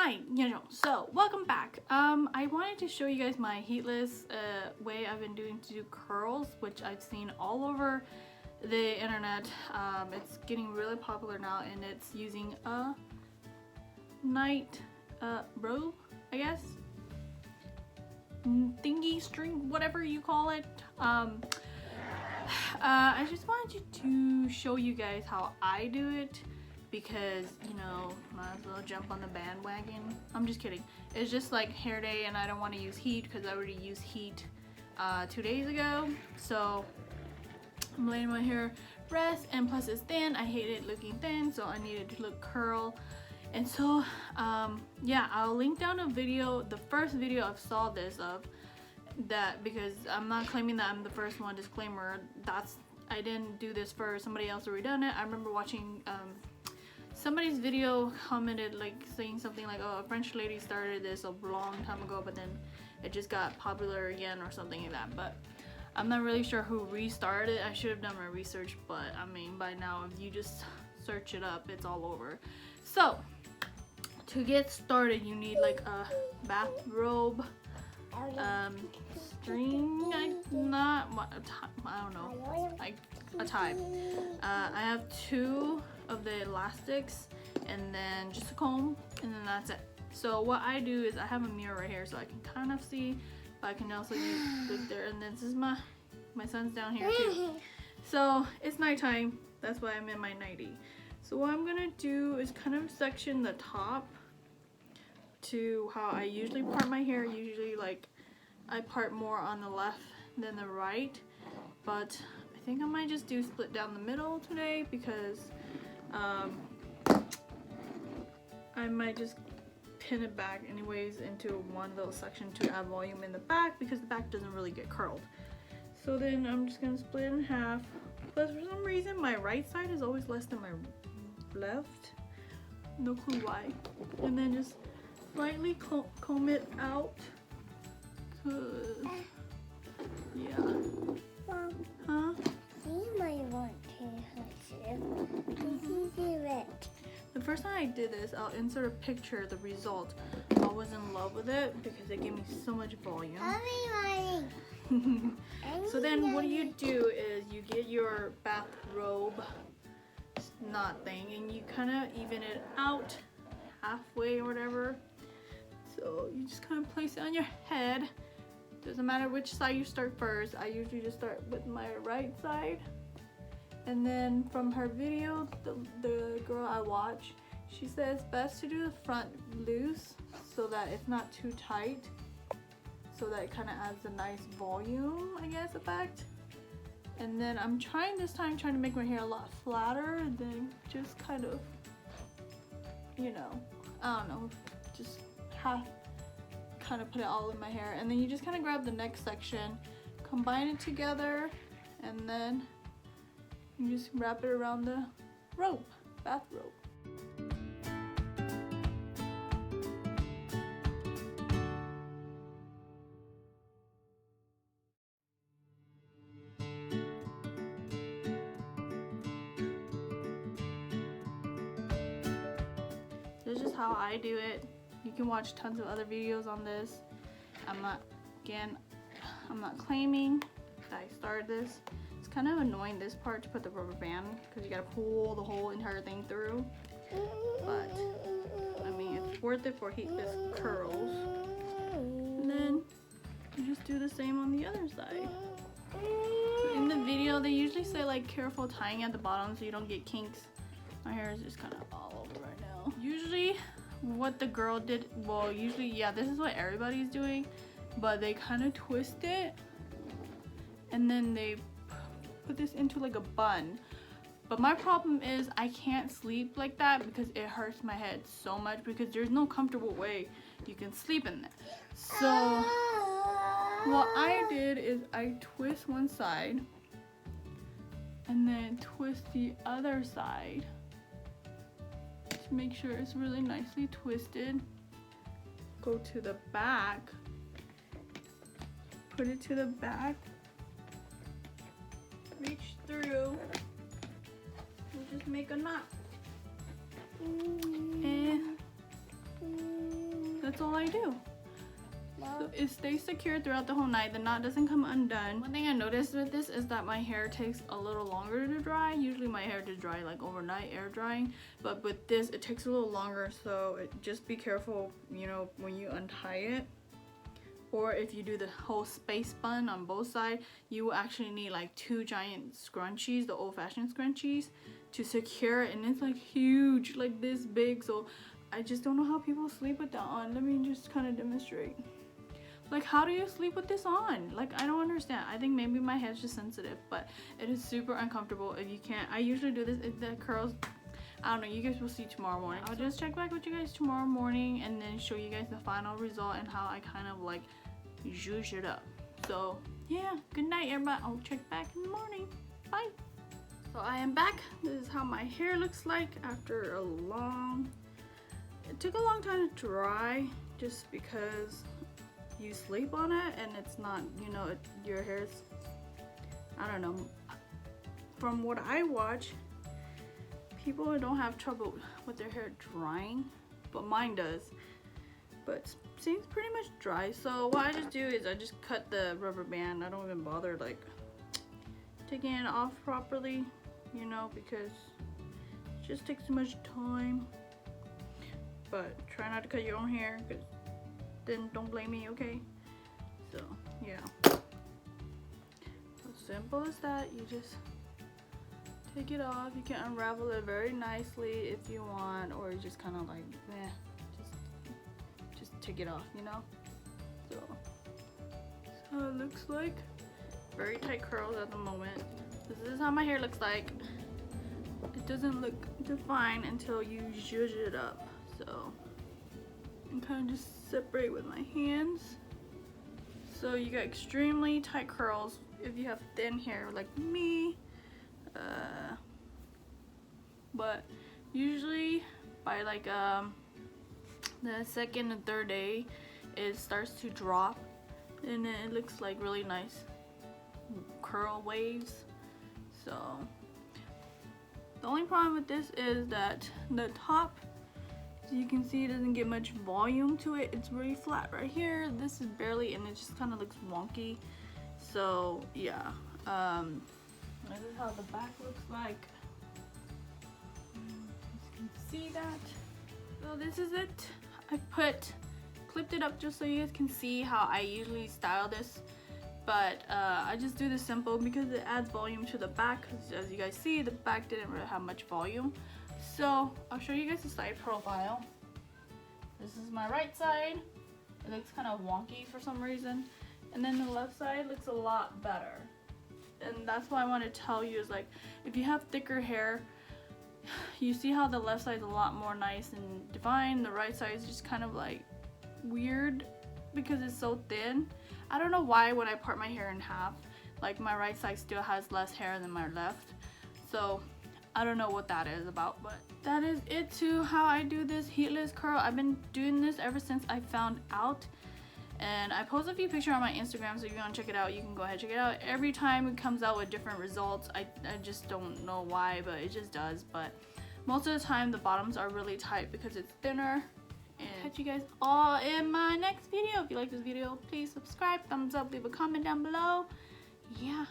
Hi, so welcome back. I wanted to show you guys my heatless way I've been doing to do curls, which I've seen all over the internet. It's getting really popular now, and it's using a night robe, I guess, thingy string, whatever you call it. I just wanted to show you guys how I do it, because might as well jump on the bandwagon. I'm just kidding. It's just like hair day and I don't want to use heat because I already used heat 2 days ago. So I'm letting my hair rest, and plus it's thin. I hate it looking thin, so I needed to look curl. And so yeah, I'll link down a video, the first video I saw this of that, because I'm not claiming that I'm the first one. Disclaimer, I didn't do this first. Somebody else already done it. I remember watching somebody's video, commented like saying something like, oh, a French lady started this a long time ago, but then it just got popular again or something like that. But I'm not really sure who restarted it. I should have done my research, but I mean, by now if you just search it up, it's all over. So to get started, you need like a bathrobe, string, I don't know, like a tie. I have 2 of the elastics, and then just a comb, and then that's it. So what I do is I have a mirror right here, so I can kind of see, but I can also look there. And then this is my son's down here too. So it's nighttime, that's why I'm in my nightie. So what I'm gonna do is kind of section the top to how I usually part my hair. Usually, like, I part more on the left than the right, but I think I might just do split down the middle today, because I might just pin it back anyways into one little section to add volume in the back, because the back doesn't really get curled. So then I'm just gonna split it in half. Plus, for some reason, my right side is always less than my left. No clue why. And then just slightly comb it out. Yeah. Mom, huh? you might want to do it. The first time I did this, I'll insert a picture of the result. I was in love with it because it gave me so much volume. So then what you do is you get your bathrobe knot thing, and you kind of even it out halfway or whatever. So you just kind of place it on your head. Doesn't matter which side you start first. I usually just start with my right side. And then from her video, the girl I watch, she says best to do the front loose so that it's not too tight, so that it kind of adds a nice volume, I guess, effect. And then I'm trying to make my hair a lot flatter, and then just kind of, I don't know, just kind of put it all in my hair. And then you just kind of grab the next section, combine it together, and then you just wrap it around the rope, bathrobe. This is just how I do it. You can watch tons of other videos on this. I'm not claiming that I started this. It's kind of annoying, this part, to put the rubber band, because you gotta pull the whole entire thing through. But I mean, it's worth it for heatless curls. And then you just do the same on the other side. So in the video, they usually say like careful tying at the bottom so you don't get kinks. My hair is just kind of all over right now. Usually what the girl did, well, usually, yeah, this is what everybody's doing, but they kind of twist it and then they put this into like a bun. But my problem is I can't sleep like that because it hurts my head so much, because there's no comfortable way you can sleep in there. So what I did is I twist one side and then twist the other side to make sure it's really nicely twisted. Go to the back, put it to the back, reach through, and just make a knot. And That's all I do. So it stays secure throughout the whole night. The knot doesn't come undone. One thing I noticed with this is that my hair takes a little longer to dry. Usually my hair does dry like overnight, air drying, but with this it takes a little longer, so just be careful, you know, when you untie it. Or if you do the whole space bun on both sides, you will actually need like 2 giant scrunchies, the old-fashioned scrunchies, to secure it, and it's like huge, like this big. So I just don't know how people sleep with that on. Let me just kind of demonstrate. Like, how do you sleep with this on? Like, I don't understand. I think maybe my head's just sensitive, but it is super uncomfortable if you can't. I usually do this if the curls, I don't know, you guys will see tomorrow morning. I'll just check back with you guys tomorrow morning and then show you guys the final result and how I kind of like zhuzh it up. So yeah, good night everybody. I'll check back in the morning. Bye. So I am back. This is how my hair looks like after it took a long time to dry, just because you sleep on it and it's not, you know, your hair's, I don't know, from what I watch, people don't have trouble with their hair drying, but mine does. But seems pretty much dry. So what I just do is I just cut the rubber band. I don't even bother like taking it off properly, you know, because it just takes too much time. But try not to cut your own hair, because then don't blame me, okay? So yeah, as simple as that. You just take it off. You can unravel it very nicely if you want, or you just kind of like just take it off, you know. So it looks like very tight curls at the moment. This is how my hair looks like. It doesn't look defined until you zhuzh it up. So and kind of just separate with my hands. So you got extremely tight curls if you have thin hair like me. But usually by like the second and third day it starts to drop, and then it looks like really nice curl waves. So the only problem with this is that the top, as you can see, it doesn't get much volume to it. It's really flat right here. This is barely, and it just kind of looks wonky. So yeah, this is how the back looks like. You can see that. So this is it. I clipped it up just so you guys can see how I usually style this. But I just do this simple because it adds volume to the back. Because as you guys see, the back didn't really have much volume. So I'll show you guys the side profile. This is my right side. It looks kind of wonky for some reason. And then the left side looks a lot better. And that's why I want to tell you is like, if you have thicker hair, you see how the left side is a lot more nice and defined. The right side is just kind of like weird because it's so thin. I don't know why when I part my hair in half, like my right side still has less hair than my left. So I don't know what that is about, but that is it to how I do this heatless curl. I've been doing this ever since I found out, and I post a few pictures on my Instagram, so if you want to check it out, you can go ahead and check it out. Every time it comes out with different results. I just don't know why, but it just does. But most of the time the bottoms are really tight because it's thinner. And catch you guys all in my next video. If you like this video, please subscribe, thumbs up, leave a comment down below. Yeah.